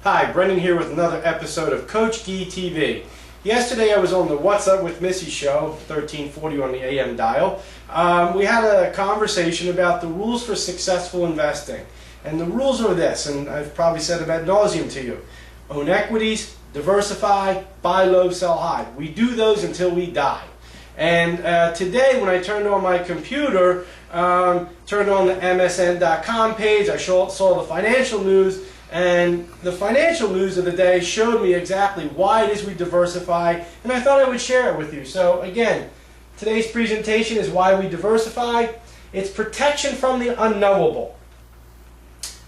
Hi, Brendan here with another episode of Coach Gee TV. Yesterday I was on the What's Up with Missy show, 1340 on the AM dial. We had a conversation about the rules for successful investing. And the rules are this, and I've probably said it ad nauseum to you. Own equities, diversify, buy low, sell high. We do those until we die. And today when I turned on my computer, turned on the MSN.com page, I saw the financial news, and the financial news of the day showed me exactly why it is we diversify, and I thought I would share it with you. So again, today's presentation is why we diversify. It's protection from the unknowable.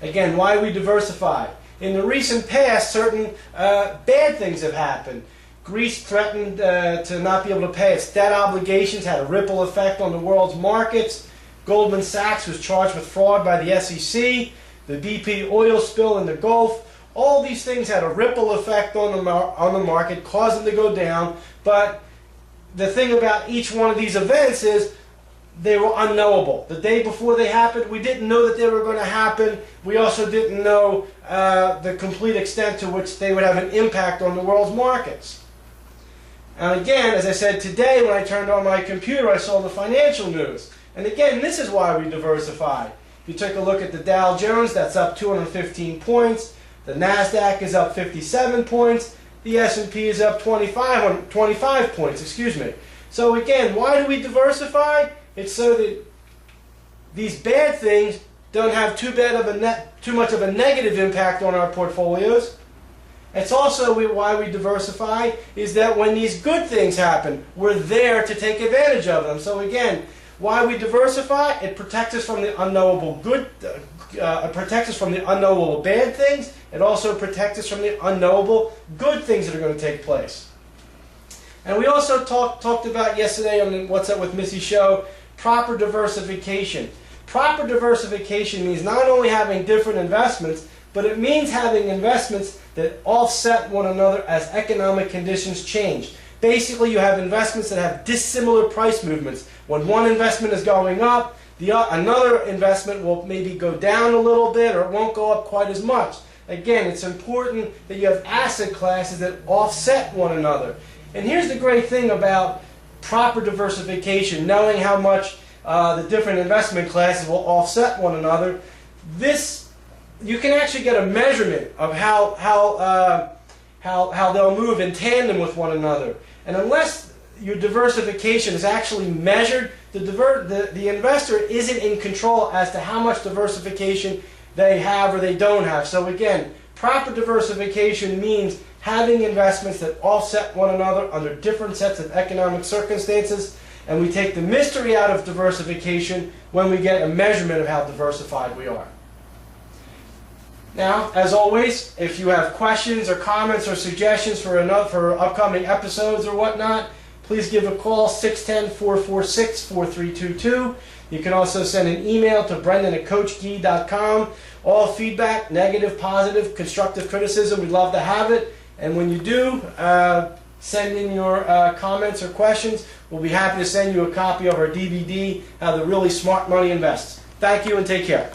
Again, why we diversify. In the recent past, certain bad things have happened. Greece threatened to not be able to pay its debt obligations, had a ripple effect on the world's markets. Goldman Sachs was charged with fraud by the SEC. The BP oil spill in the Gulf. All these things had a ripple effect on the market, caused them to go down. But the thing about each one of these events is they were unknowable. The day before they happened, we didn't know that they were going to happen. We also didn't know the complete extent to which they would have an impact on the world's markets. And again, as I said today, when I turned on my computer, I saw the financial news. And again, this is why we diversify. If you take a look at the Dow Jones, that's up 215 points. The NASDAQ is up 57 points. The S&P is up 25 points, excuse me. So again, why do we diversify? It's so that these bad things don't have too much of a negative impact on our portfolios. It's also why we diversify is that when these good things happen, we're there to take advantage of them. So again, why we diversify? It protects us from the unknowable it protects us from the unknowable bad things. It also protects us from the unknowable good things that are going to take place. And we also talked about yesterday on the What's Up with Missy show, proper diversification. Proper diversification means not only having different investments, but it means having investments that offset one another as economic conditions change. Basically, you have investments that have dissimilar price movements. When one investment is going up, another investment will maybe go down a little bit, or it won't go up quite as much. Again, it's important that you have asset classes that offset one another. And here's the great thing about proper diversification, knowing how much the different investment classes will offset one another. You can actually get a measurement of how they'll move in tandem with one another. And unless your diversification is actually measured, the investor isn't in control as to how much diversification they have or they don't have. So again, proper diversification means having investments that offset one another under different sets of economic circumstances. And we take the mystery out of diversification when we get a measurement of how diversified we are. Now, as always, if you have questions or comments or suggestions for upcoming episodes or whatnot, please give a call, 610-446-4322. You can also send an email to brendan@coachgee.com. All feedback, negative, positive, constructive criticism, we'd love to have it. And when you do, send in your comments or questions. We'll be happy to send you a copy of our DVD, How the Really Smart Money Invests. Thank you and take care.